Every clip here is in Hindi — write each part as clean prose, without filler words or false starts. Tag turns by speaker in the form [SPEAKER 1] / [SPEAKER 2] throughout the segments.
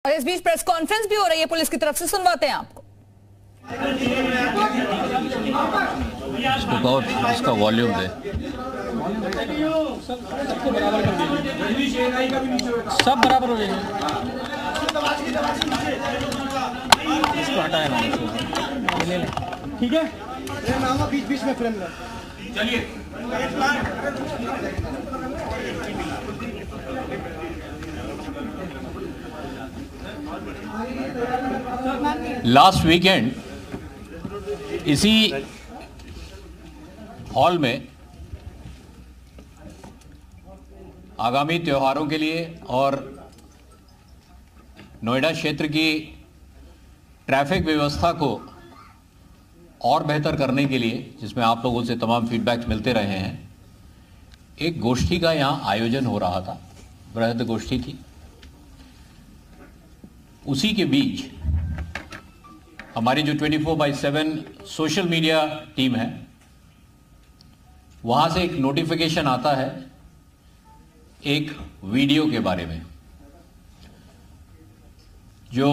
[SPEAKER 1] और इस बीच प्रेस कॉन्फ्रेंस भी हो रही है पुलिस की तरफ से, सुनवाते हैं आपको।
[SPEAKER 2] इसको कहो इसका वॉल्यूम दे।
[SPEAKER 3] सब बराबर हो जाएंगे। इसको हटाया ना, ले ले, ठीक है।
[SPEAKER 4] बीच बीच में फ्रेम में चलिए।
[SPEAKER 2] लास्ट वीकेंड इसी हॉल में आगामी त्योहारों के लिए और नोएडा क्षेत्र की ट्रैफिक व्यवस्था को और बेहतर करने के लिए, जिसमें आप लोगों से तमाम फीडबैक्स मिलते रहे हैं, एक गोष्ठी का यहां आयोजन हो रहा था। बृहद गोष्ठी थी। उसी के बीच हमारी जो 24/7 सोशल मीडिया टीम है, वहां से एक नोटिफिकेशन आता है एक वीडियो के बारे में जो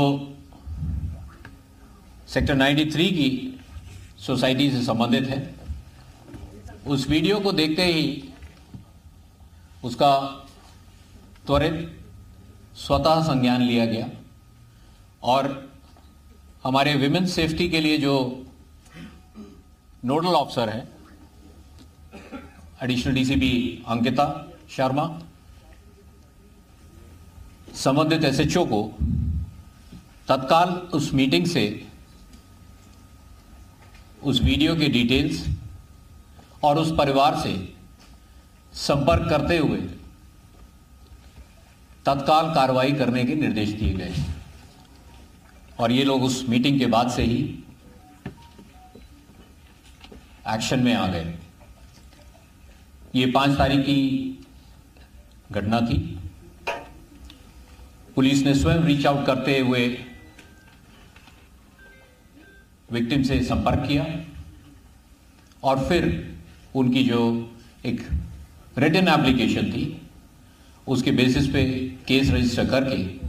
[SPEAKER 2] सेक्टर 93 की सोसाइटी से संबंधित है। उस वीडियो को देखते ही उसका त्वरित स्वतः संज्ञान लिया गया और हमारे विमेन सेफ्टी के लिए जो नोडल ऑफिसर है, एडिशनल डीसीपी अंकिता शर्मा, संबंधित एसएचओ को तत्काल उस मीटिंग से उस वीडियो के डिटेल्स और उस परिवार से संपर्क करते हुए तत्काल कार्रवाई करने के निर्देश दिए गए और ये लोग उस मीटिंग के बाद से ही एक्शन में आ गए। ये 5 तारीख की घटना थी। पुलिस ने स्वयं रीच आउट करते हुए विक्टिम से संपर्क किया और फिर उनकी जो एक रिटन एप्लीकेशन थी उसके बेसिस पे केस रजिस्टर करके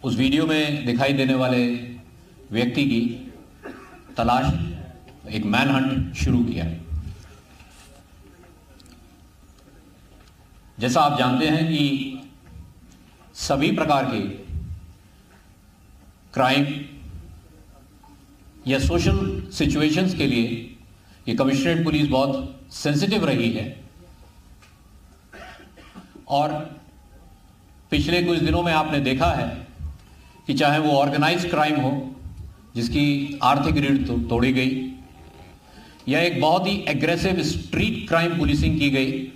[SPEAKER 2] उस वीडियो में दिखाई देने वाले व्यक्ति की तलाश, एक मैन हंट शुरू किया। जैसा आप जानते हैं कि सभी प्रकार के क्राइम या सोशल सिचुएशंस के लिए ये कमिश्नरेट पुलिस बहुत सेंसिटिव रही है और पिछले कुछ दिनों में आपने देखा है कि चाहे वो ऑर्गेनाइज्ड क्राइम हो जिसकी आर्थिक रीढ़ तोड़ी गई या एक बहुत ही एग्रेसिव स्ट्रीट क्राइम पुलिसिंग की गई,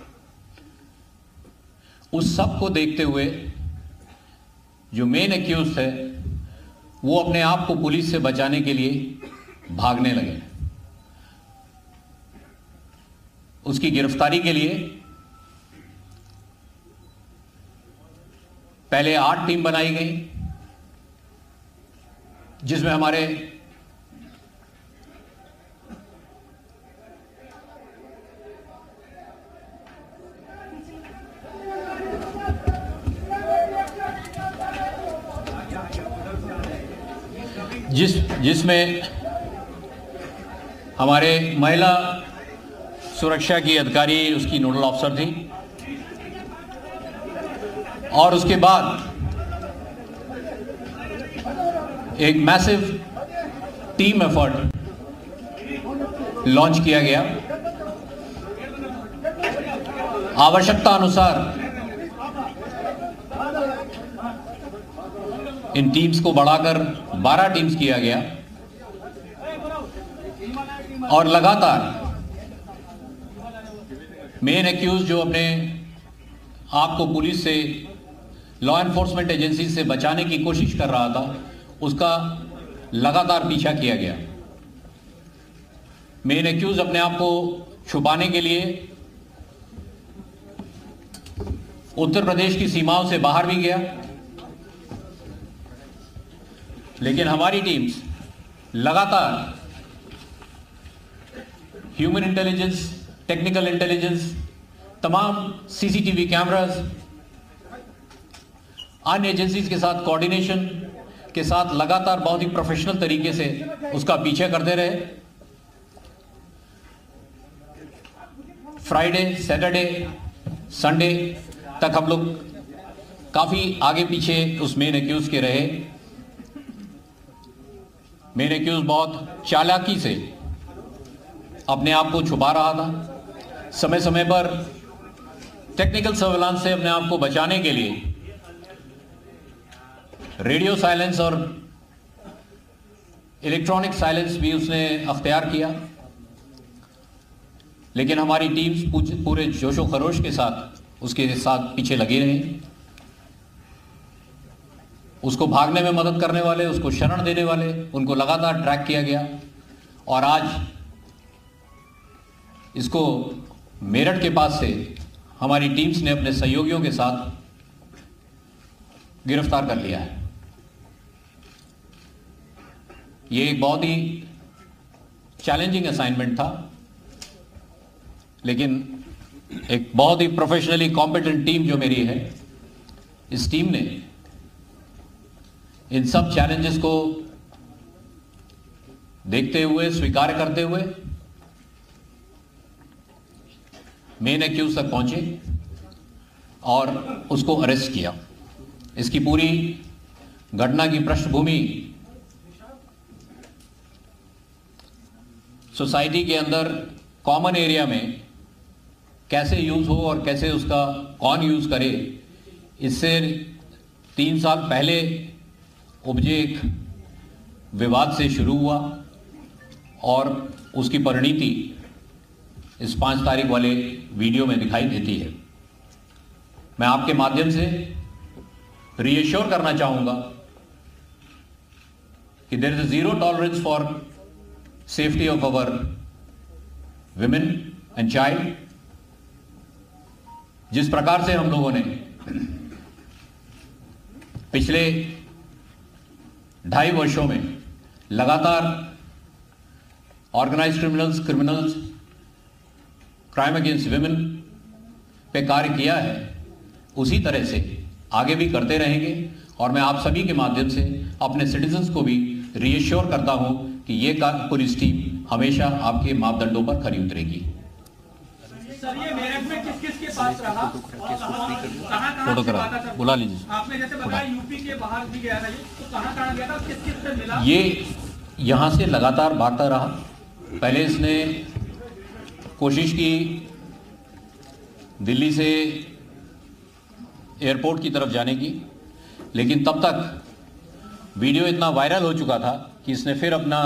[SPEAKER 2] उस सब को देखते हुए जो मेन एक्यूज्ड है वो अपने आप को पुलिस से बचाने के लिए भागने लगे। उसकी गिरफ्तारी के लिए पहले 8 टीम बनाई गई, जिसमें हमारे जिसमें हमारे महिला सुरक्षा की अधिकारी उसकी नोडल ऑफिसर थी और उसके बाद एक मैसिव टीम एफर्ट लॉन्च किया गया। आवश्यकता अनुसार इन टीम्स को बढ़ाकर 12 टीम्स किया गया और लगातार मेन एक्यूज जो अपने आप को पुलिस से, लॉ एनफोर्समेंट एजेंसी से बचाने की कोशिश कर रहा था, उसका लगातार पीछा किया गया। मेन एक्यूज अपने आप को छुपाने के लिए उत्तर प्रदेश की सीमाओं से बाहर भी गया, लेकिन हमारी टीम्स लगातार ह्यूमन इंटेलिजेंस, टेक्निकल इंटेलिजेंस, तमाम सीसीटीवी कैमरास, अन्य एजेंसीज के साथ कोऑर्डिनेशन के साथ लगातार बहुत ही प्रोफेशनल तरीके से उसका पीछे करते रहे। फ्राइडे, सैटरडे, संडे तक हम लोग काफी आगे पीछे उस मेन एक्यूज के रहे। मेन एक्यूज बहुत चालाकी से अपने आप को छुपा रहा था। समय समय पर टेक्निकल सर्विलांस से अपने आप को बचाने के लिए रेडियो साइलेंस और इलेक्ट्रॉनिक साइलेंस भी उसने अख्तियार किया, लेकिन हमारी टीम्स पूरे जोशो खरोश के साथ उसके साथ पीछे लगी रही। उसको भागने में मदद करने वाले, उसको शरण देने वाले, उनको लगातार ट्रैक किया गया और आज इसको मेरठ के पास से हमारी टीम्स ने अपने सहयोगियों के साथ गिरफ्तार कर लिया है। ये एक बहुत ही चैलेंजिंग असाइनमेंट था, लेकिन एक बहुत ही प्रोफेशनली कॉम्पिटेंट टीम जो मेरी है, इस टीम ने इन सब चैलेंजेस को देखते हुए, स्वीकार करते हुए मेन एक्यूज तक पहुंचे और उसको अरेस्ट किया। इसकी पूरी घटना की पृष्ठभूमि सोसाइटी के अंदर कॉमन एरिया में कैसे यूज हो और कैसे उसका कौन यूज करे, इससे 3 साल पहले उपजे एक विवाद से शुरू हुआ और उसकी परिणति इस 5 तारीख वाले वीडियो में दिखाई देती है। मैं आपके माध्यम से रीएश्योर करना चाहूंगा कि there is zero tolerance for safety of our women and child. जिस प्रकार से हम लोगों ने पिछले 2.5 वर्षों में लगातार organised criminals, crime against women पे कार्य किया है, उसी तरह से आगे भी करते रहेंगे। और मैं आप सभी के माध्यम से अपने सिटीजन्स को भी रीएश्योर करता हूं कि ये पुलिस टीम हमेशा आपके मापदंडों पर खरी उतरेगी।
[SPEAKER 5] सर, ये मेरठ में किस के पास रहा और कहां
[SPEAKER 2] फोटो करा बुला लीजिए।
[SPEAKER 5] आपने जैसे बताया यूपी के बाहर भी गया था, ये तो कहां गया था, किस से मिला?
[SPEAKER 2] ये यहां से लगातार भागता रहा। पहले इसने कोशिश की दिल्ली से एयरपोर्ट की तरफ जाने की, लेकिन तब तक वीडियो इतना वायरल हो चुका था कि इसने फिर अपना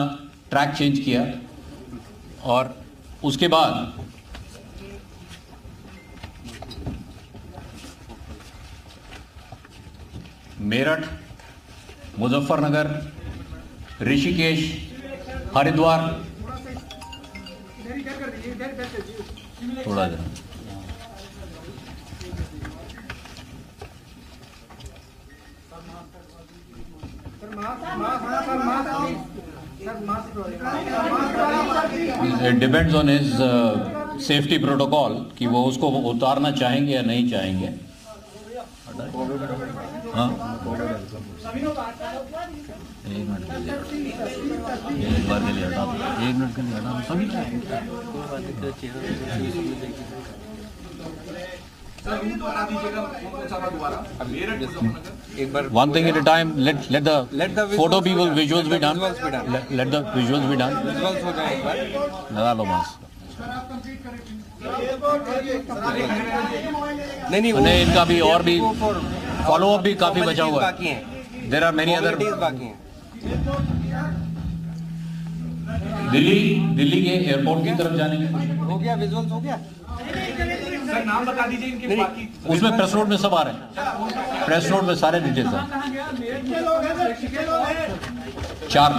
[SPEAKER 2] ट्रैक चेंज किया और उसके बाद मेरठ, मुजफ्फरनगर, ऋषिकेश, हरिद्वार, थोड़ा जरा it depends on his safety protocol कि वो उसको उतारना चाहेंगे या नहीं चाहेंगे। हाँ, एक मिनट के लिए एक बार के लिए हटा दो, 1 मिनट के लिए हटा दो सभी।
[SPEAKER 3] एक बार
[SPEAKER 2] One thing at a time. Let the photo people visuals be done. Let the visuals be done.
[SPEAKER 3] Visuals हो जाए एक बार।
[SPEAKER 2] लगा लो बस।
[SPEAKER 3] नहीं
[SPEAKER 2] नहीं, इनका भी और भी फॉलो अप भी काफी बचा हुआ
[SPEAKER 3] बाकी
[SPEAKER 2] है।
[SPEAKER 3] हैं,
[SPEAKER 2] देयर आर मेनी अदर
[SPEAKER 3] बाकी हैं।
[SPEAKER 2] दिल्ली के एयरपोर्ट की तरफ जाने के
[SPEAKER 3] हो गया, विजुअल्स हो गया।
[SPEAKER 5] सर, नाम बता दीजिए इनके बाकी।
[SPEAKER 2] उसमें प्रेस नोट में सब आ रहे हैं। प्रेस नोट में सारे डिटेल्स हैं। 4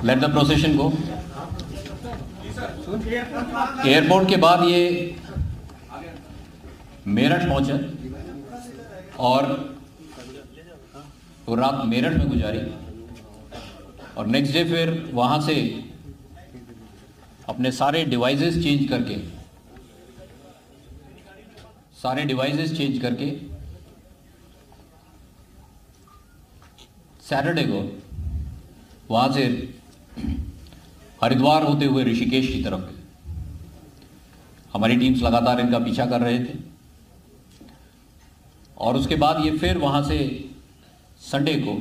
[SPEAKER 2] let the procession go. Airport के बाद ये मेरठ पहुंचे और वो रात मेरठ में गुजारी। और नेक्स्ट डे फिर वहां से अपने सारे डिवाइसेस चेंज करके सैटरडे को वहां से हरिद्वार होते हुए ऋषिकेश की तरफ हमारी टीम्स लगातार इनका पीछा कर रहे थे। और उसके बाद ये फिर वहां से संडे को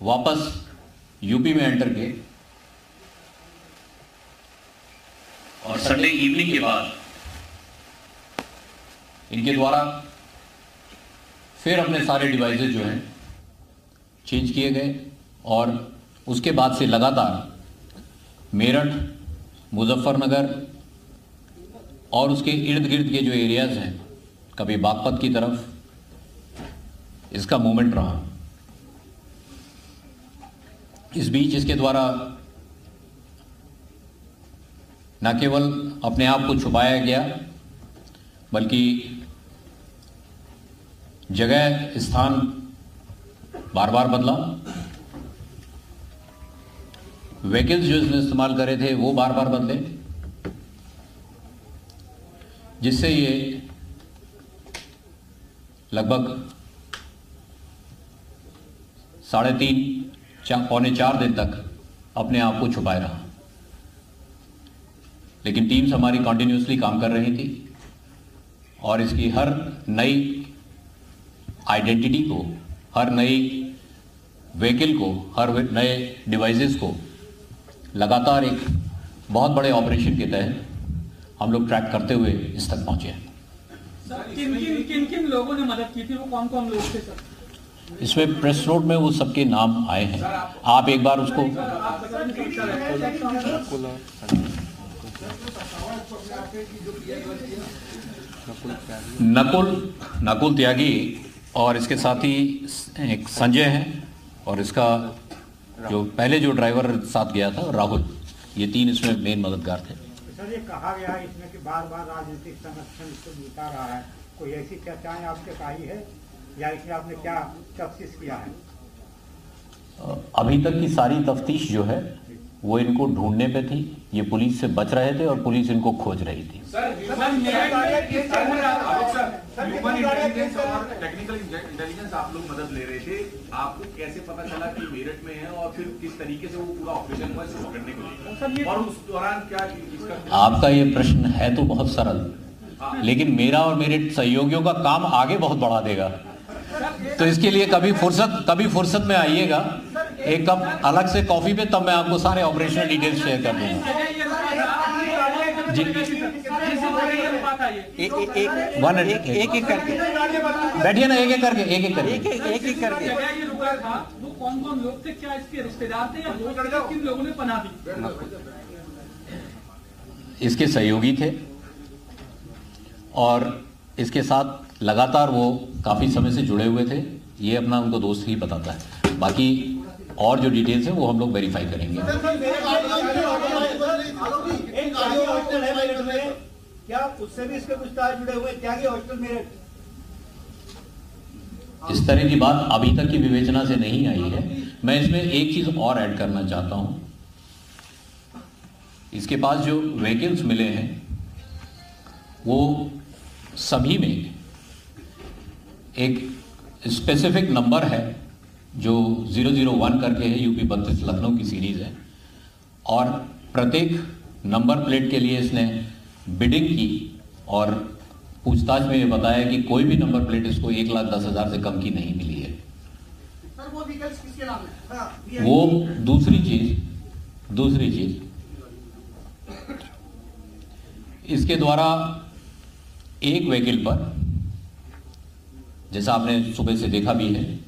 [SPEAKER 2] वापस यूपी में एंटर किए और संडे इवनिंग के बाद इनके द्वारा फिर अपने सारे डिवाइसेस जो हैं चेंज किए गए और उसके बाद से लगातार मेरठ, मुजफ्फरनगर और उसके इर्द गिर्द के जो एरियाज हैं, कभी बागपत की तरफ इसका मूवमेंट रहा। इस बीच इसके द्वारा न केवल अपने आप को छुपाया गया बल्कि जगह स्थान बार बार बदला, व्हीकल्स जो इसने इस्तेमाल करे थे वो बार बार बदले, जिससे ये लगभग 3.5 पौने 4 दिन तक अपने आप को छुपाए रहा। लेकिन टीम्स हमारी कंटिन्यूसली काम कर रही थी और इसकी हर नई आइडेंटिटी को, हर नई व्हीकल को, हर नए डिवाइसेस को लगातार एक बहुत बड़े ऑपरेशन के तहत हम लोग ट्रैक करते हुए इस तक पहुंचे हैं।
[SPEAKER 5] सर किन लोगों ने मदद की थी, वो कौन कौन लोग थे सर?
[SPEAKER 2] इसमें प्रेस नोट में वो सबके नाम आए हैं, आप एक बार उसको नकुल त्यागी और इसके साथ ही एक संजय है और इसका जो पहले जो ड्राइवर साथ गया था राहुल, ये 3 इसमें मेन मददगार थे।
[SPEAKER 6] सर ये कहा गया है इसमें कि बार बार राजनीतिक संरक्षण इसको मिलता रहा है, कोई ऐसी चर्चाएं आपके पाई है या इसमें आपने क्या तफ्तीश किया है?
[SPEAKER 2] अभी तक की सारी तफ्तीश जो है वो इनको ढूंढने पे थी, ये पुलिस से बच रहे थे और पुलिस इनको खोज रही थी।
[SPEAKER 7] ह्यूमन इंटेलिजेंस और टेक्निकल इंटेलिजेंस आप लोग मदद ले रहे थे, आपको कैसे पता चला कि मेरठ में है और फिर किस तरीके से वो पूरा ऑपरेशन हुआ इसको पकड़ने को लेकर, और उस दौरान क्या इसका?
[SPEAKER 2] आपका ये प्रश्न है तो बहुत सरल, लेकिन मेरा और मेरे सहयोगियों का काम आगे बहुत बढ़ा देगा। तो इसके लिए कभी फुर्सत में आइएगा एक कप अलग से कॉफी पे, तब मैं आपको सारे ऑपरेशनल डिटेल्स शेयर कर दूंगा। एक करके बैठिए ना, एक एक करके
[SPEAKER 5] ये रुका था, वो कौन कौन लोग थे? क्या इसके रिश्तेदार थे या दोस्त थे? किन लोगों ने पनाह दी?
[SPEAKER 2] इसके सहयोगी थे और इसके साथ लगातार वो काफी समय से जुड़े हुए थे, ये अपना उनको दोस्त ही बताता है। बाकी और जो डिटेल्स है वो हम लोग वेरीफाई करेंगे।
[SPEAKER 6] क्या उससे भी इसके कुछ तार जुड़े हुए? त्यागी हॉस्टल मेरठ,
[SPEAKER 2] इस तरह की बात अभी तक की विवेचना से नहीं आई है। मैं इसमें एक चीज और ऐड करना चाहता हूं, इसके पास जो व्हीकल्स मिले हैं वो सभी में एक स्पेसिफिक नंबर है जो 001 करके है, यूपी 32 लखनऊ की सीरीज है, और प्रत्येक नंबर प्लेट के लिए इसने बिडिंग की और पूछताछ में ये बताया कि कोई भी नंबर प्लेट इसको 1,10,000 से कम की नहीं मिली है।
[SPEAKER 6] सर वो व्हीकल्स किसके नाम है?
[SPEAKER 2] वो दूसरी चीज इसके द्वारा एक व्हीकल पर, जैसा आपने सुबह से देखा भी है,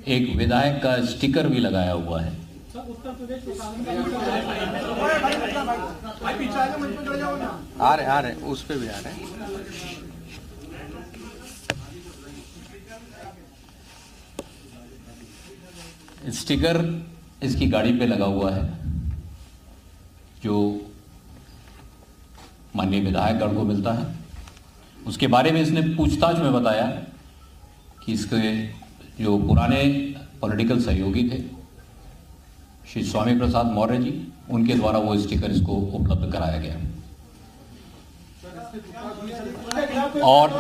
[SPEAKER 2] एक विधायक का स्टिकर भी लगाया हुआ है।
[SPEAKER 3] आ रहे उस पे भी आ रहे हैं।
[SPEAKER 2] स्टिकर इसकी गाड़ी पे लगा हुआ है जो माननीय विधायकगण को मिलता है। उसके बारे में इसने पूछताछ में बताया कि इसके जो पुराने पॉलिटिकल सहयोगी थे श्री स्वामी प्रसाद मौर्य जी, उनके द्वारा वो स्टिकर इसको उपलब्ध कराया गया। और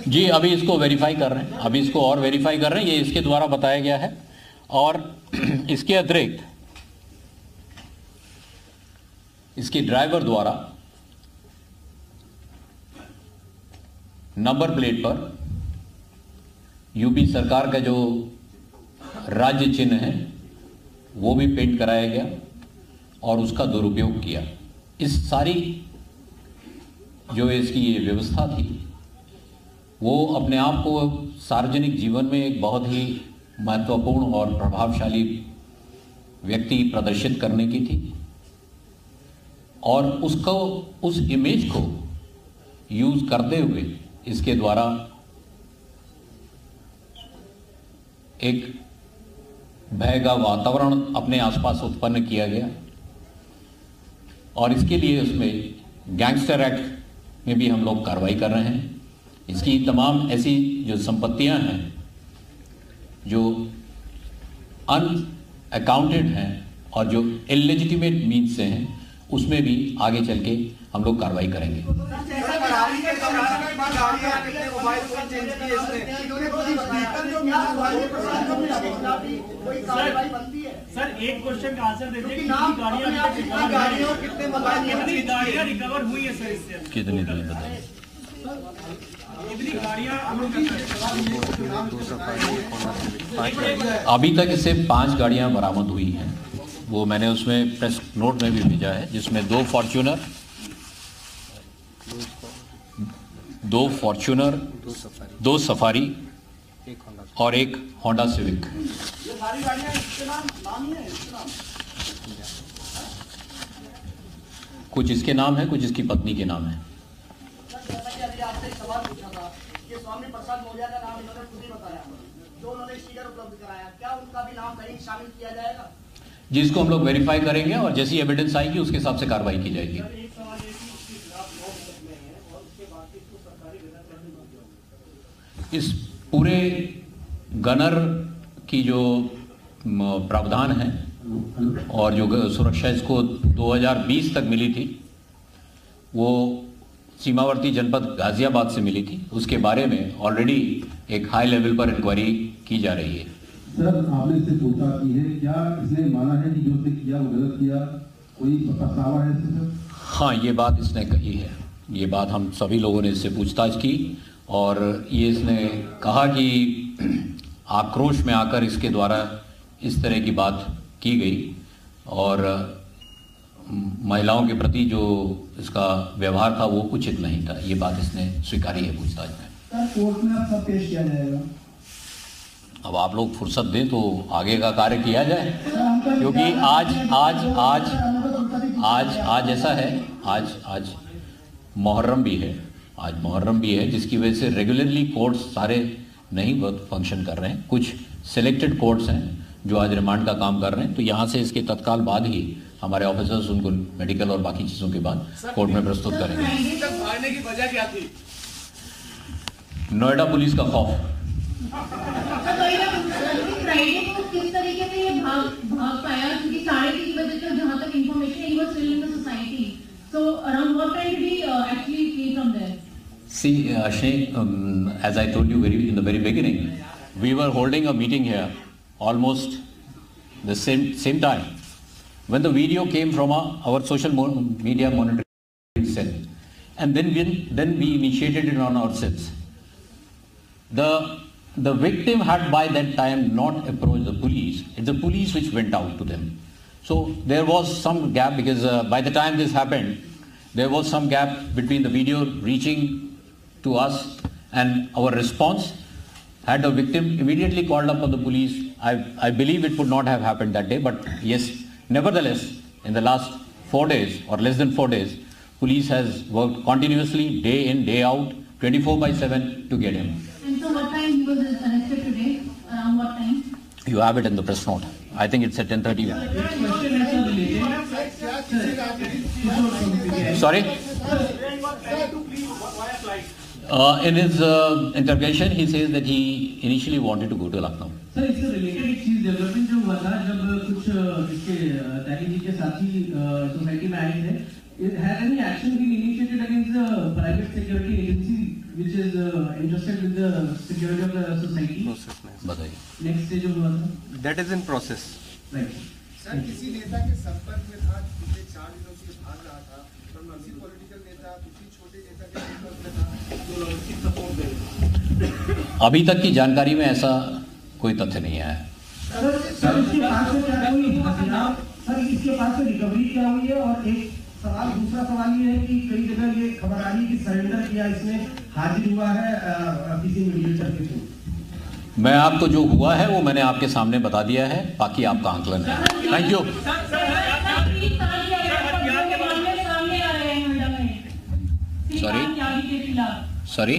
[SPEAKER 2] जी अभी इसको वेरीफाई कर रहे हैं, अभी इसको और वेरीफाई कर रहे हैं, ये इसके द्वारा बताया गया है। और इसके अतिरिक्त इसके ड्राइवर द्वारा नंबर प्लेट पर यूपी सरकार का जो राज्य चिन्ह है वो भी पेंट कराया गया और उसका दुरुपयोग किया। इस सारी जो इसकी ये व्यवस्था थी वो अपने आप को सार्वजनिक जीवन में एक बहुत ही महत्वपूर्ण और प्रभावशाली व्यक्ति प्रदर्शित करने की थी, और उसको उस इमेज को यूज करते हुए इसके द्वारा एक भय का वातावरण अपने आसपास उत्पन्न किया गया। और इसके लिए उसमें गैंगस्टर एक्ट में भी हम लोग कार्रवाई कर रहे हैं। इसकी तमाम ऐसी जो संपत्तियां हैं जो अनअकाउंटेड हैं और जो इलेजिटिमेट मीन्स से हैं, उसमें भी आगे चल के हम लोग कार्रवाई करेंगे।
[SPEAKER 5] सर एक क्वेश्चन का आंसर दे दीजिए, कितनी गाड़ियां रिकवर हुई है सर इससे?
[SPEAKER 2] कितनी देर बताइए? अभी तक इससे 5 गाड़ियां बरामद हुई हैं। वो मैंने उसमें प्रेस नोट में भी भेजा है, जिसमें 2 फॉर्च्यूनर, 2 सफारी और 1 होंडा सिविक। कुछ इसके नाम है, कुछ इसकी पत्नी के नाम है।
[SPEAKER 4] आपसे एक सवाल पूछा था कि स्वामी प्रसाद मौर्य का नाम इन्होंने खुद ही बताया, जो उन्होंने स्टिकर उपलब्ध कराया, क्या उनका भी नाम कहीं शामिल किया जाएगा?
[SPEAKER 2] जिसको हम लोग वेरीफाई करेंगे और जैसी एविडेंस आएगी उसके हिसाब से कार्रवाई की जाएगी। इस पूरे गनर की जो प्रावधान है और जो सुरक्षा इसको 2020 तक मिली थी, वो सीमावर्ती जनपद गाजियाबाद से मिली थी। उसके बारे में ऑलरेडी एक हाई लेवल पर इंक्वायरी की जा रही है।
[SPEAKER 8] सर आपने इससे पूछताछ की है, क्या इसने माना है कि जो उसने किया वो गलत किया, कोई पछतावा है इससे सर?
[SPEAKER 2] हाँ, ये बात इसने कही है। ये बात हम सभी लोगों ने इससे पूछताछ की और ये इसने कहा कि आक्रोश में आकर इसके द्वारा इस तरह की बात की गई और महिलाओं के प्रति जो इसका व्यवहार था वो उचित नहीं था। ये बात इसने स्वीकारी है पूछताछ में।
[SPEAKER 8] सर कोर्ट में अब सब पेश किया जाएगा।
[SPEAKER 2] अब आप लोग फुर्सत दें तो आगे का कार्य किया जाए, क्योंकि आज ऐसा है, आज मुहर्रम भी है। आज मुहर्रम भी है, जिसकी वजह से रेगुलरली कोर्ट्स सारे नहीं फंक्शन कर रहे हैं। कुछ सिलेक्टेड कोर्ट्स हैं जो आज रिमांड का काम कर रहे हैं, तो यहाँ से इसके तत्काल बाद ही हमारे ऑफिसर्स उनको मेडिकल और बाकी चीज़ों के बाद कोर्ट में प्रस्तुत करेंगे।
[SPEAKER 7] भागने की वजह क्या थी?
[SPEAKER 2] नोएडा पुलिस का खौफ।
[SPEAKER 9] किस तरीके से ये भाग पाया, क्योंकि 3:30 बजे तक जहाँ तक information he was still in the society, so around what time did he actually flee from there?
[SPEAKER 2] See, as I told you in the very beginning, we were holding a meeting here almost the same time when the video came from our social media monitoring cell, and then we initiated it on ourselves. The victim had by that time not approached the police. It's the police which went out to them. So there was some gap, because by the time this happened, there was some gap between the video reaching to us and our response. Had the victim immediately called up on the police, I believe it would not have happened that day. But yes, nevertheless, in the last 4 days or less than 4 days, police has worked continuously, day in, day out, 24/7 to get him.
[SPEAKER 9] And so what time he was arrested today? Around what time?
[SPEAKER 2] You have it in the press note. I think it's at 10:30. Sorry? In his interrogation, he says that he initially wanted to go to Lucknow.
[SPEAKER 10] Sir इससे रिलेटेड एक चीज डेवलपमेंट जो हुआ था जब कुछ इसके त्यागी जी के साथी सोसाइटी में आए थे, has any action been initiated against the private security agency which is interested with the security of the society?
[SPEAKER 2] बताइए।
[SPEAKER 10] Next stage of हुआ था?
[SPEAKER 3] That is in process.
[SPEAKER 10] Right.
[SPEAKER 11] Sir किसी नेता के संपर्क में था, पिछले 4 दिनों से भाग रहा था, और किसी पॉलिटिकल नेता, किसी छोटे नेता के संपर्क में था जो लॉजिस्टिक सपोर्ट दे रहा था?
[SPEAKER 2] अभी तक की जानकारी में ऐसा कोई तथ्य नहीं आया है।
[SPEAKER 10] सर इसके पास से क्या हुई? सर इसके पास से रिकवरी क्या हुई है? और एक सवाल, दूसरा सवाल ये है कि कई जगह ये खबर आ रही है कि सरेंडर किया, इसमें हाजिर हुआ है किसी मीडिएटर के थ्रू।
[SPEAKER 2] मैं आपको जो हुआ है वो मैंने आपके सामने बता दिया है, बाकी आपका आंकलन है। Thank you. सॉरी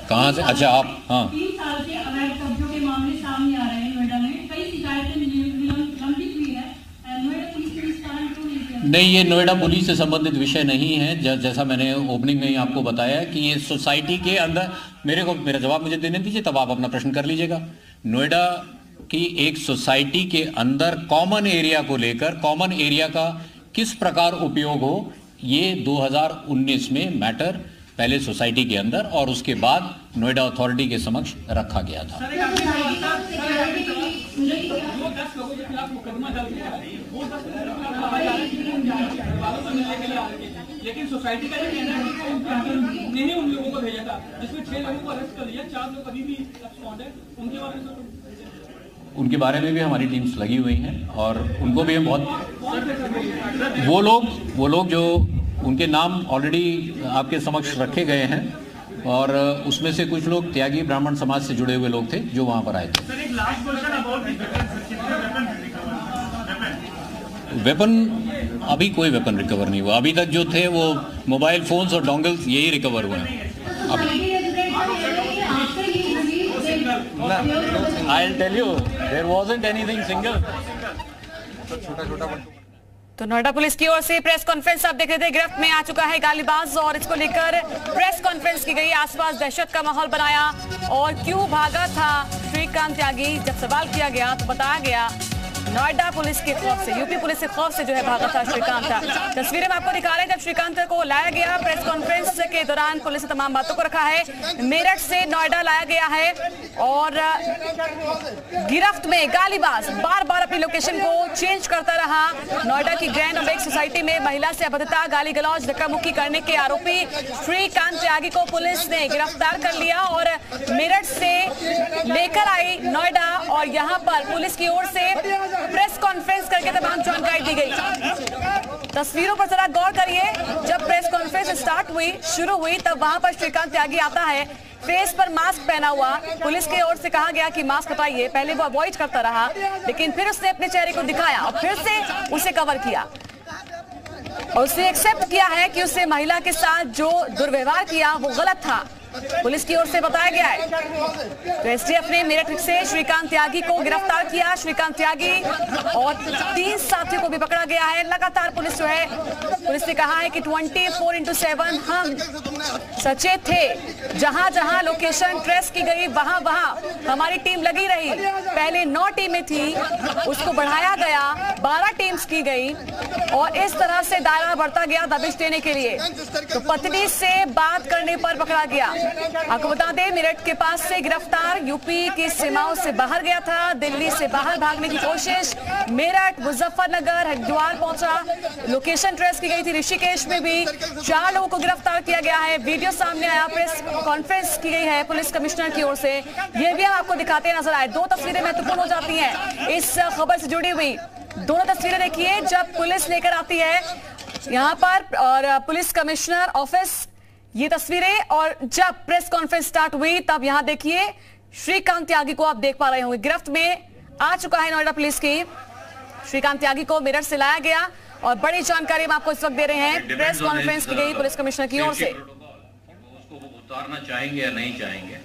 [SPEAKER 2] कहाँ से? अच्छा आप, हाँ,
[SPEAKER 9] 3 साल से अवैध कब्जों के मामले सामने आ रहे हैं नोएडा में, कई शिकायतें लंबित हुई है, नोएडा पुलिस ने इस कारण क्यों नहीं किया?
[SPEAKER 2] नहीं, ये नोएडा पुलिस से संबंधित विषय नहीं है। जैसा मैंने ओपनिंग में ही आपको बताया कि ये सोसाइटी के अंदर, मेरा जवाब मुझे देने दीजिए, तब आप अपना प्रश्न कर लीजिएगा। नोएडा की एक सोसाइटी के अंदर कॉमन एरिया को लेकर, कॉमन एरिया का किस प्रकार उपयोग हो, ये 2019 में मैटर पहले सोसाइटी के अंदर और उसके बाद नोएडा अथॉरिटी के समक्ष रखा गया था।
[SPEAKER 5] लेकिन सोसाइटी का ये कहना है कि उन्होंने उन लोगों को भेजा था जिसमें 6 लोगों को अरेस्ट कर लिया, 4 लोग अभी भी सस्पेंड है,
[SPEAKER 2] उनके बारे में भी हमारी टीम्स लगी हुई हैं और उनको भी हम बहुत, वो लोग जो उनके नाम ऑलरेडी आपके समक्ष रखे गए हैं और उसमें से कुछ लोग त्यागी ब्राह्मण समाज से जुड़े हुए लोग थे जो वहां पर आए थे। वेपन, अभी कोई वेपन रिकवर नहीं हुआ। अभी तक जो थे वो मोबाइल फोन्स और डोंगल्स यही रिकवर हुए हैं। I'll tell you, there wasn't anything single.
[SPEAKER 1] तो नोएडा पुलिस की ओर से प्रेस कॉन्फ्रेंस आप देख रहे थे। गिरफ्त में आ चुका है गालीबाज और इसको लेकर प्रेस कॉन्फ्रेंस की गई। आसपास दहशत का माहौल बनाया और क्यों भागा था श्रीकांत त्यागी, जब सवाल किया गया तो बताया गया नोएडा पुलिस के खौफ से, यूपी पुलिस के खौफ से जो है भागा था श्रीकांत। तस्वीरें में आपको दिखा रहे हैं जब श्रीकांत को लाया गया। प्रेस कॉन्फ्रेंस के दौरान पुलिस ने तमाम बातों को रखा है। मेरठ से नोएडा लाया गया है और गिरफ्त में गालीबाज बार बार अपनी लोकेशन को चेंज करता रहा। नोएडा की ग्रैंड ओबेक सोसाइटी में महिला से अभद्रता, गाली गलौज, धक्का मुक्की करने के आरोपी श्रीकांत त्यागी को पुलिस ने गिरफ्तार कर लिया और मेरठ से लेकर आई नोएडा और यहां पर पुलिस की ओर से प्रेस कॉन्फ्रेंस करके तमाम जानकारी दी गई। तस्वीरों पर जरा गौर करिए। जब प्रेस कॉन्फ्रेंस स्टार्ट हुई, शुरू हुई, तब वहां पर श्रीकांत त्यागी आता है, फेस पर मास्क पहना हुआ। पुलिस की ओर से कहा गया कि मास्क हटाइए। पहले वो अवॉइड करता रहा, लेकिन फिर उसने अपने चेहरे को दिखाया और फिर से उसे कवर किया और उसने एक्सेप्ट किया है कि उसने महिला के साथ जो दुर्व्यवहार किया वो गलत था, पुलिस की ओर से बताया गया है। तो एसटीएफ ने मेरठ से श्रीकांत त्यागी को गिरफ्तार किया। श्रीकांत त्यागी और 3 साथियों को भी पकड़ा गया है। लगातार पुलिस जो है, पुलिस ने कहा है कि 24/7 हम सचेत थे। जहां जहां लोकेशन ट्रेस की गई वहां वहां हमारी टीम लगी रही। पहले 9 टीमें थी, उसको बढ़ाया गया, 12 टीम्स की गई और इस तरह से दायरा बढ़ता गया दबिश देने के लिए। तो पत्नी से बात करने पर पकड़ा गया। आपको बता दें, मेरठ के पास से गिरफ्तार, यूपी की सीमाओं से बाहर गया था, दिल्ली से बाहर भागने की कोशिश, मेरठ, मुजफ्फरनगर, हरिद्वार पहुंचा, लोकेशन ट्रेस की गई थी। ऋषिकेश में भी 4 लोगों को गिरफ्तार किया गया है। वीडियो सामने आया, प्रेस कॉन्फ्रेंस की गई है पुलिस कमिश्नर की ओर से। ये भी हम आपको दिखाते नजर आए। 2 तस्वीरें महत्वपूर्ण हो जाती हैं इस खबर से जुड़ी हुई। दोनों तस्वीरें देखिए जब पुलिस लेकर आती है यहाँ पर और पुलिस कमिश्नर ऑफिस, ये तस्वीरें, और जब प्रेस कॉन्फ्रेंस स्टार्ट हुई तब यहां देखिए श्रीकांत त्यागी को आप देख पा रहे होंगे। गिरफ्त में आ चुका है नोएडा पुलिस की। श्रीकांत त्यागी को मेरठ से लाया गया और बड़ी जानकारी हम आपको इस वक्त दे रहे हैं। प्रेस कॉन्फ्रेंस की गई पुलिस कमिश्नर की ओर से।
[SPEAKER 2] उसको उतारना चाहेंगे या नहीं चाहेंगे?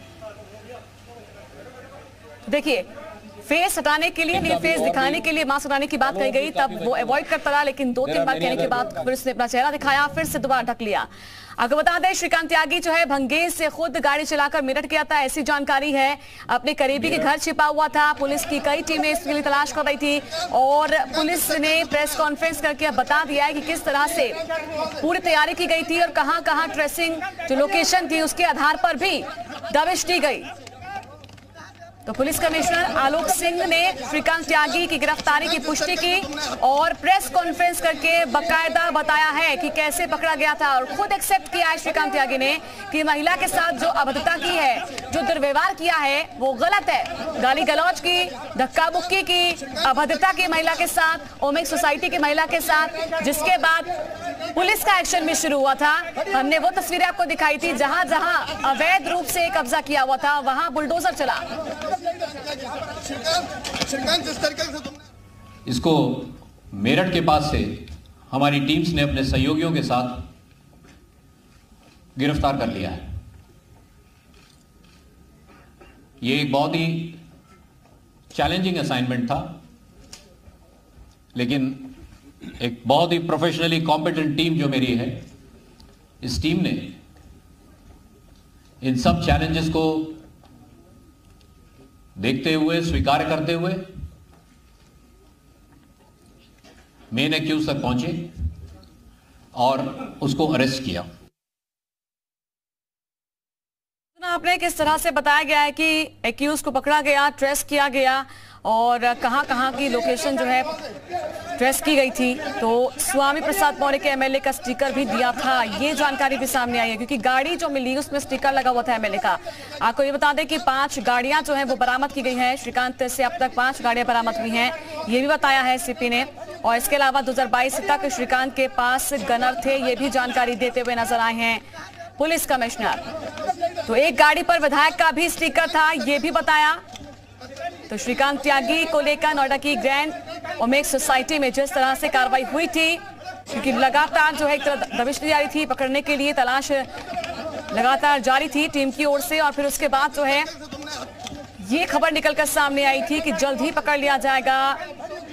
[SPEAKER 1] देखिए फेस हटाने के लिए, फेस दिखाने के लिए मास्क हटाने की बात कही गई, तब वो अवॉइड करता रहा, लेकिन 2-3 बार कहने के बाद पुलिस ने अपना चेहरा दिखाया, फिर से दोबारा ढक लिया। आपको बता दें, श्रीकांत त्यागी जो है भंगेर से खुद गाड़ी चलाकर मेरठ गया था, ऐसी जानकारी है। अपने करीबी के घर छिपा हुआ था, पुलिस की कई टीमें इसके लिए तलाश कर रही थी और पुलिस ने प्रेस कॉन्फ्रेंस करके अब बता दिया है कि किस तरह से पूरी तैयारी की गई थी और कहां ट्रेसिंग जो लोकेशन थी उसके आधार पर भी दबिश दी गई। तो पुलिस कमिश्नर आलोक सिंह ने श्रीकांत त्यागी की गिरफ्तारी की पुष्टि की और प्रेस कॉन्फ्रेंस करके बकायदा बताया है कि कैसे पकड़ा गया था और खुद एक्सेप्ट किया है श्रीकांत त्यागी ने कि महिला के साथ जो अभद्रता की है, जो दुर्व्यवहार किया है वो गलत है। गाली गलौज की, धक्का मुक्की की, अभद्रता की महिला के साथ, ओमेक्स सोसाइटी की महिला के साथ, जिसके बाद पुलिस का एक्शन भी शुरू हुआ था। हमने वो तस्वीरें आपको दिखाई थी जहां जहां अवैध रूप से कब्जा किया हुआ था वहां बुलडोजर चला।
[SPEAKER 2] इसको मेरठ के पास से हमारी टीम्स ने अपने सहयोगियों के साथ गिरफ्तार कर लिया है। ये एक बहुत ही चैलेंजिंग असाइनमेंट था, लेकिन एक बहुत ही प्रोफेशनली कॉम्पिटेंट टीम जो मेरी है, इस टीम ने इन सब चैलेंजेस को देखते हुए, स्वीकार करते हुए मेन एक्यूज तक पहुंचे और उसको अरेस्ट किया।
[SPEAKER 1] आपने किस तरह से बताया गया है कि एक्यूज को पकड़ा गया, ट्रेस किया गया और कहां की लोकेशन जो है ट्रेस की गई थी। तो स्वामी प्रसाद मौर्य के एमएलए का स्टिकर भी दिया था, ये जानकारी भी सामने आई है, क्योंकि गाड़ी जो मिली उसमें स्टिकर लगा हुआ था एमएलए का। आपको ये बता दें कि 5 गाड़ियां जो हैं वो बरामद की गई हैं। श्रीकांत से अब तक 5 गाड़ियां बरामद हुई हैं, ये भी बताया है सीपी ने। और इसके अलावा 2022 तक श्रीकांत के पास गनर थे, ये भी जानकारी देते हुए नजर आए हैं पुलिस कमिश्नर। तो एक गाड़ी पर विधायक का भी स्टिकर था, ये भी बताया। तो श्रीकांत त्यागी को लेकर नोएडा की ग्रैंड ओमेक्स सोसाइटी में जिस तरह से कार्रवाई हुई थी, क्योंकि लगातार जो है एक तरह दबिश दी जा रही थी, पकड़ने के लिए तलाश लगातार जारी थी टीम की ओर से, और फिर उसके बाद जो है ये खबर निकलकर सामने आई थी कि जल्द ही पकड़ लिया जाएगा।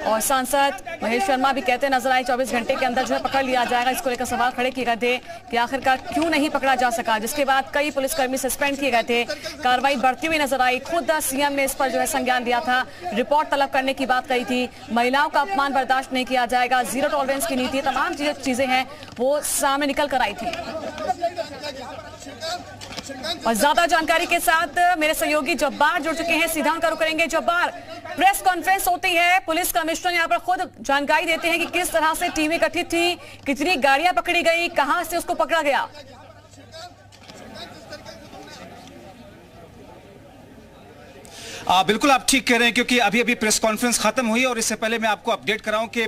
[SPEAKER 1] और सांसद महेश शर्मा भी कहते नजर आए 24 घंटे के अंदर जो है पकड़ लिया जाएगा। इसको लेकर सवाल खड़े किए गए थे कि आखिरकार क्यों नहीं पकड़ा जा सका, जिसके बाद कई पुलिसकर्मी सस्पेंड किए गए थे। कार्रवाई बढ़ती हुई नजर आई, खुद सीएम ने इस पर जो है संज्ञान लिया था, रिपोर्ट तलब करने की बात कही थी। महिलाओं का अपमान बर्दाश्त नहीं किया जाएगा, जीरो टॉलरेंस की नीति, तमाम चीजें हैं वो सामने निकल कर आई थी। और ज्यादा जानकारी के साथ मेरे सहयोगी जब्बार जुड़ चुके हैं, सीधा उनका रुख करेंगे। जब्बार, प्रेस कॉन्फ्रेंस होती है, पुलिस कमिश्नर यहाँ पर खुद जानकारी देते हैं कि किस तरह से टीमें गठित थी, कितनी गाड़ियां पकड़ी गई, कहां से उसको पकड़ा गया।
[SPEAKER 12] बिल्कुल आप ठीक कह रहे हैं, क्योंकि अभी प्रेस कॉन्फ्रेंस खत्म हुई और इससे पहले मैं आपको अपडेट कराऊं कि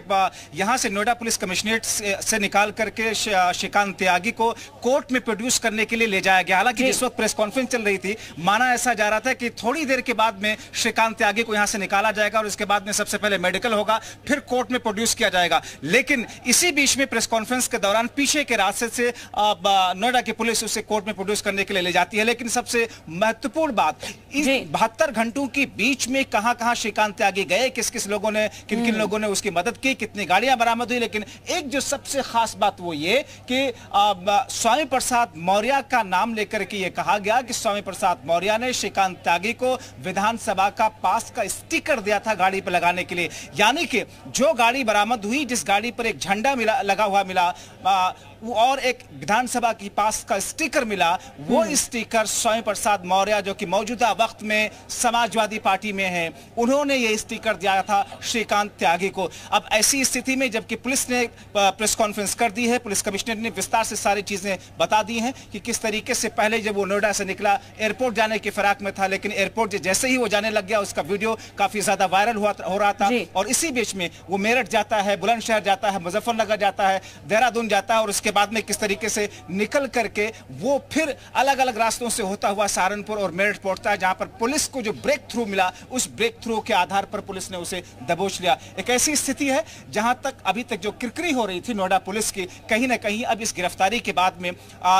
[SPEAKER 12] यहां से नोएडा पुलिस कमिश्नरेट से निकाल करके श्रीकांत त्यागी को कोर्ट में प्रोड्यूस करने के लिए ले जाया गया। हालांकि जिस वक्त प्रेस कॉन्फ्रेंस चल रही थी, माना ऐसा जा रहा था कि थोड़ी देर के बाद में श्रीकांत त्यागी को यहां से निकाला जाएगा और इसके बाद में सबसे पहले मेडिकल होगा, फिर कोर्ट में प्रोड्यूस किया जाएगा। लेकिन इसी बीच में प्रेस कॉन्फ्रेंस के दौरान पीछे के रास्ते से नोएडा की पुलिस उसे कोर्ट में प्रोड्यूस करने के लिए ले जाती है। लेकिन सबसे महत्वपूर्ण बात, इस 72 घंटों के बीच में कहां-कहां श्रीकांत त्यागी गए, किस-किस लोगों ने, किन-किन लोगों ने उसकी मदद की, कितनी गाड़ियां बरामद हुई। लेकिन एक जो सबसे खास बात वो ये कि स्वामी प्रसाद मौर्य का नाम लेकर के ये कहा गया कि स्वामी प्रसाद मौर्य ने श्रीकांत त्यागी को विधानसभा का पास का स्टिकर दिया था गाड़ी पर लगाने के लिए। यानी कि जो गाड़ी बरामद हुई, जिस गाड़ी पर एक झंडा लगा हुआ मिला और एक विधानसभा की पास का स्टिकर मिला, वो स्टिकर स्वामी प्रसाद मौर्य जो कि मौजूदा वक्त में समाजवादी पार्टी में हैं, उन्होंने ये स्टिकर दिया था श्रीकांत त्यागी को। अब ऐसी स्थिति में जबकि पुलिस ने प्रेस कॉन्फ्रेंस कर दी है, पुलिस कमिश्नर ने विस्तार से सारी चीजें बता दी हैं कि किस तरीके से पहले जब वो नोएडा से निकला एयरपोर्ट जाने के फिराक में था, लेकिन एयरपोर्ट जैसे ही वो जाने लग गया उसका वीडियो काफी ज्यादा वायरल हो रहा था। और इसी बीच में वो मेरठ जाता है, बुलंदशहर जाता है, मुजफ्फरनगर जाता है, देहरादून जाता है और उसके बाद में किस तरीके से निकल करके वो फिर अलग अलग रास्तों से होता हुआ सहारनपुर और मेरठ पहुंचता है, जहां पर पुलिस को जो ब्रेक ब्रेक थ्रू मिला, उस ब्रेक थ्रू के आधार पर पुलिस ने उसे दबोच लिया। एक ऐसी स्थिति है जहां तक अभी तक जो किरकिरी हो रही थी नोएडा पुलिस की, कहीं ना कहीं अब इस गिरफ्तारी के बाद में,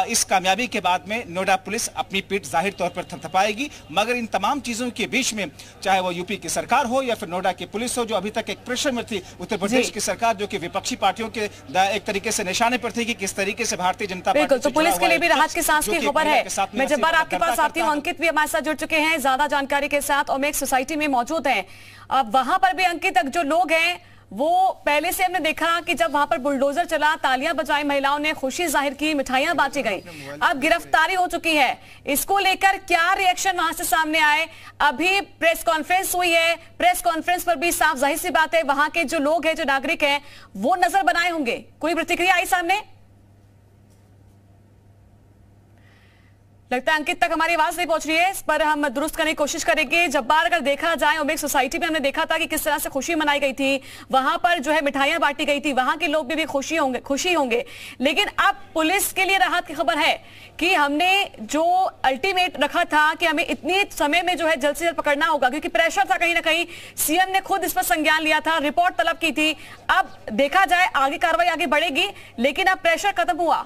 [SPEAKER 12] इस कामयाबी के बाद में नोएडा पुलिस अपनी पीठ जाहिर तौर पर थपथपाएगी। मगर इन तमाम चीजों के बीच में, चाहे वो यूपी की सरकार हो या फिर नोएडा की पुलिस हो, जो अभी तक एक प्रेशर में थी, उत्तर प्रदेश की सरकार जो कि विपक्षी पार्टियों के एक तरीके से निशाने पर थी कि किस तरीके से भारतीय जनता पार्टी
[SPEAKER 1] तो पुलिस के लिए भी राहत की सांस की खबर है। मैं जब्बार आपके पास आती हूँ, अंकित भी हमारे साथ जुड़ चुके हैं ज्यादा जानकारी के साथ, ओमेक्स सोसाइटी में मौजूद हैं। अब वहां पर भी अंकित, जो लोग हैं वो पहले से हमने देखा कि जब वहां पर बुलडोजर चला, तालियां बजाई, महिलाओं ने खुशी जाहिर की, मिठाइयां बांटी गई। अब गिरफ्तारी हो चुकी है, इसको लेकर क्या रिएक्शन वहां से सामने आए? अभी प्रेस कॉन्फ्रेंस हुई है, प्रेस कॉन्फ्रेंस पर भी साफ जाहिर सी बात है वहां के जो लोग हैं, जो नागरिक हैं, वो नजर बनाए होंगे। कोई प्रतिक्रिया आई सामने? लगता है अंकित तक हमारी आवाज नहीं पहुंच रही है, इस पर हम दुरुस्त करने की कोशिश करेंगे। जब्बार, अगर देखा जाए ओमेक्स सोसाइटी में हमने देखा था कि किस तरह से खुशी मनाई गई थी, वहां पर जो है मिठाइयां बांटी गई थी, वहां के लोग भी खुशी होंगे। लेकिन अब पुलिस के लिए राहत की खबर है कि हमने जो अल्टीमेट रखा था कि हमें इतने समय में जो है जल्द से जल्द पकड़ना होगा, क्योंकि प्रेशर था कहीं ना कहीं, सीएम ने खुद इस पर संज्ञान लिया था, रिपोर्ट तलब की थी। अब देखा जाए आगे कार्रवाई आगे बढ़ेगी, लेकिन अब प्रेशर खत्म हुआ।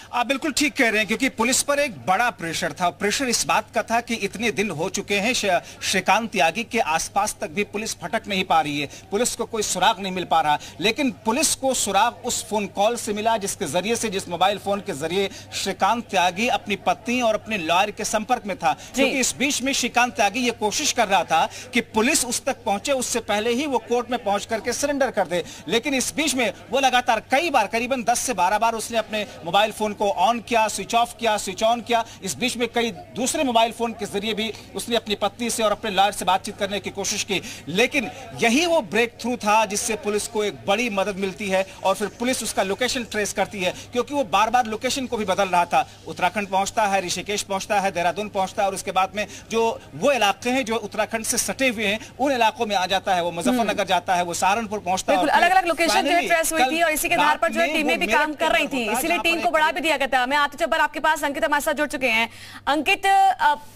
[SPEAKER 12] आप बिल्कुल ठीक कह रहे हैं, क्योंकि पुलिस पर एक बड़ा प्रेशर था। प्रेशर इस बात का था कि इतने दिन हो चुके हैं, श्रीकांत त्यागी के आसपास तक भी पुलिस फटक नहीं पा रही है, पुलिस को कोई सुराग नहीं मिल पा रहा। लेकिन पुलिस को सुराग उस फोन कॉल से मिला जिसके जरिए से, जिस मोबाइल फोन के जरिए श्रीकांत त्यागी अपनी पत्नी और अपने लॉयर के संपर्क में था। क्योंकि इस बीच में श्रीकांत त्यागी ये कोशिश कर रहा था कि पुलिस उस तक पहुंचे, उससे पहले ही वो कोर्ट में पहुंच करके सरेंडर कर दे। लेकिन इस बीच में वो लगातार कई बार, करीबन 10 से 12 बार उसने अपने मोबाइल फोन को ऑन किया, स्विच ऑफ किया, स्विच ऑन किया। इस बीच में कई दूसरे मोबाइल फोन के जरिए भी उसने अपनी पत्नी से और अपने लॉयर से बातचीत करने की कोशिश की। लेकिन यही वो ब्रेक थ्रू था जिससे पुलिस को एक बड़ी मदद मिलती है और फिर पुलिस उसका लोकेशन ट्रेस करती है, क्योंकि वो बार बार लोकेशन को भी बदल रहा था। उत्तराखंड पहुंचता है, ऋषिकेश पहुंचता है, देहरादून पहुंचता है और उसके बाद में जो वो इलाके हैं जो उत्तराखंड से सटे हुए हैं, उन इलाकों में आ जाता है। वो मुजफ्फरनगर जाता है, वो सहारनपुर पहुंचता है।
[SPEAKER 1] अलग अलग लोकेशन जो है ट्रेस हुई थी और इसी के आधार पर जो है टीमें भी काम कर रही थी, इसीलिए टीम को बढ़ा भी दिया गया था। मैं आते जब्बार आपके पास, अंकित हमारे साथ जुड़ चुके हैं। अंकित,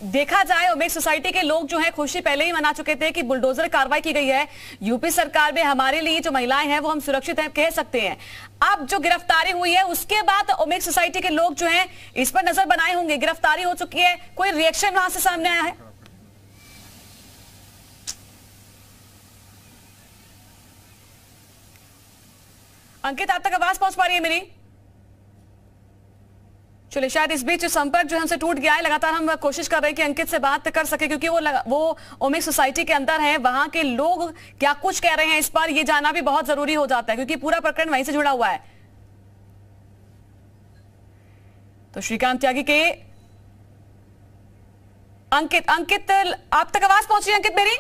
[SPEAKER 1] देखा जाए ओमेक्स सोसाइटी के लोग जो है खुशी पहले ही मना चुके थे कि बुलडोजर कार्रवाई की गई है, यूपी सरकार में हमारे लिए जो महिलाएं हैं वो हम सुरक्षित हैं कह सकते हैं। अब जो गिरफ्तारी हुई है उसके बाद ओमेक्स सोसाइटी के लोग जो हैं इस पर नजर बनाए होंगे। गिरफ्तारी हो चुकी है, कोई रिएक्शन वहां से सामने आया है? अंकित, आप तक आवाज पहुंच पा रही है मेरी? चलिए, शायद इस बीच संपर्क जो हमसे टूट गया है। लगातार हम कोशिश कर रहे हैं कि अंकित से बात कर सके, क्योंकि वो ओमेक्स सोसाइटी के अंदर है, वहां के लोग क्या कुछ कह रहे हैं इस पर ये जानना भी बहुत जरूरी हो जाता है, क्योंकि पूरा प्रकरण वहीं से जुड़ा हुआ है। तो श्रीकांत त्यागी के अंकित आप तक आवाज पहुंच रही है अंकित मेरी?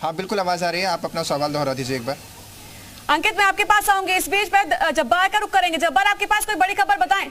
[SPEAKER 13] हाँ बिल्कुल आवाज आ रही है, आप अपना सवाल दोहरा दीजिए एक बार।
[SPEAKER 1] अंकित, मैं आपके पास आऊंगी, इस बीच में जब्बार का रुख करेंगे। जब्बार, आपके पास कोई बड़ी खबर बताएं।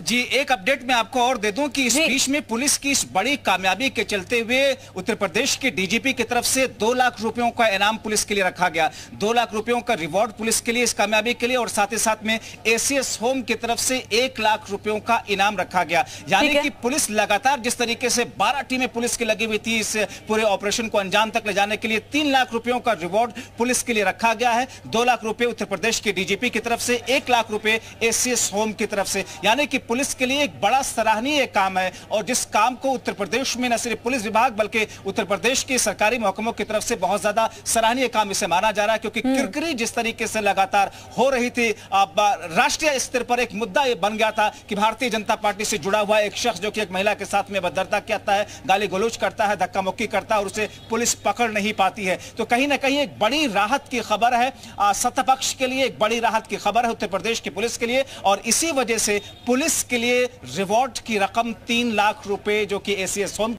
[SPEAKER 12] जी, एक अपडेट मैं आपको और दे दूं कि इस बीच में पुलिस की इस बड़ी कामयाबी के चलते हुए उत्तर प्रदेश के डीजीपी की तरफ से 2 लाख रुपयों का इनाम पुलिस के लिए रखा गया। 2 लाख रुपयों का रिवॉर्ड पुलिस के लिए इस कामयाबी के लिए, और साथ ही साथ में एसीएस होम की तरफ से 1 लाख रुपयों का इनाम रखा गया। यानी कि पुलिस लगातार जिस तरीके से 12 टीमें पुलिस की लगी हुई थी इस पूरे ऑपरेशन को अंजाम तक ले जाने के लिए, 3 लाख रुपयों का रिवॉर्ड पुलिस के लिए रखा गया है। 2 लाख रुपए उत्तर प्रदेश के डीजीपी की तरफ से, 1 लाख रुपए एसीएस होम की तरफ से। यानी कि पुलिस के लिए एक बड़ा सराहनीय काम है, और जिस काम को उत्तर प्रदेश में न सिर्फ पुलिस विभाग बल्कि उत्तर प्रदेश के सरकारी महकमों की तरफ से बहुत ज्यादा सराहनीय काम इसे माना जा रहा है। क्योंकि किरकिरी जिस तरीके से लगातार हो रही थी, राष्ट्रीय स्तर पर एक मुद्दा ये बन गया था कि भारतीय जनता पार्टी से जुड़ा हुआ एक शख्स जो कि एक महिला के साथ में बददर्दा करता है, गाली गलौज करता है, धक्का मुक्की करता है और उसे पुलिस पकड़ नहीं पाती है। तो कहीं ना कहीं एक बड़ी राहत की खबर है, सत्ता पक्ष के लिए एक बड़ी राहत की खबर है उत्तर प्रदेश की पुलिस के लिए। और इसी वजह से पुलिस के लिए रिवॉर्ड की रकम 3 लाख रुपए जो कि एसीएस होम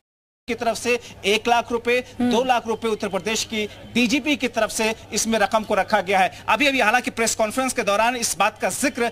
[SPEAKER 12] की तरफ से 1 लाख रुपए, 2 लाख रुपए उत्तर प्रदेश की डीजीपी की तरफ से इसमें रकम को रखा गया है। अभी अभी हालांकि प्रेस कॉन्फ्रेंस के दौरान इस बात का जिक्र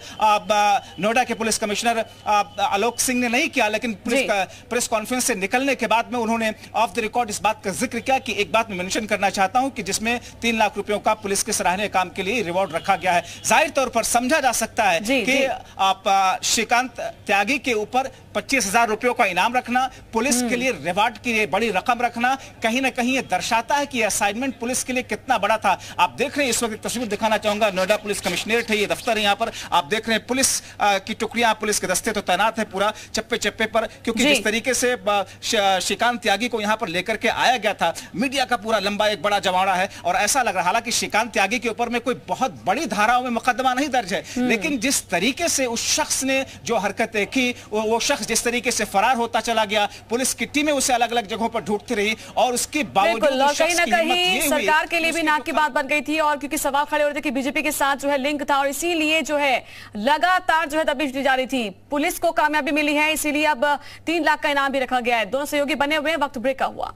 [SPEAKER 12] नोएडा के पुलिस कमिश्नर आलोक सिंह ने नहीं किया, लेकिन प्रेस कॉन्फ्रेंस से निकलने के बाद में उन्होंने ऑफ द रिकॉर्ड इस बात का जिक्र किया कि एक बात मैं मेंशन करना चाहता हूं कि जिसमें 3 लाख रुपयों का पुलिस के सराहनीय काम के लिए रिवॉर्ड रखा गया है। जाहिर तौर पर समझा जा सकता है कि आप श्रीकांत त्यागी के ऊपर 25,000 रुपयों का इनाम रखना, पुलिस के लिए रिवार्ड की बड़ी रकम रखना, कहीं ना कहीं ये दर्शाता है कि असाइनमेंट पुलिस के लिए कितना बड़ा था। आप देख रहे हैं, इस वक्त तस्वीर दिखाना चाहूंगा, नोएडा पुलिस कमिश्नरेट है, ये दफ्तर है, यहाँ पर आप देख रहे हैं पुलिस की टुकड़ियां, पुलिस के दस्ते तो तैनात है पूरा चप्पे चप्पे पर, क्योंकि जिस तरीके से श्रीकांत त्यागी को यहाँ पर लेकर के आया गया था, मीडिया का पूरा लंबा एक बड़ा जमावड़ा है और ऐसा लग रहा, हालांकि श्रीकांत त्यागी के ऊपर में कोई बहुत बड़ी धाराओं में मुकदमा नहीं दर्ज है, लेकिन जिस तरीके से उस शख्स ने जो हरकतें की, वो शख्स जिस तरीके से फरार होता चला गया, पुलिस की टीमें उसे अलग अलग जगहों पर ढूंढती रही और उसके बावजूद
[SPEAKER 1] कहीं ना कहीं सरकार के लिए भी नाक की बात बन गई थी और क्योंकि सवाल खड़े हो रहे थे कि बीजेपी के साथ जो है लिंक था और इसीलिए जो है लगातार जो है दबिश दी जा रही थी। पुलिस को कामयाबी मिली है, इसीलिए अब 3 लाख का इनाम भी रखा गया है। दोनों सहयोगी बने हुए हैं। वक्त ब्रेक का हुआ।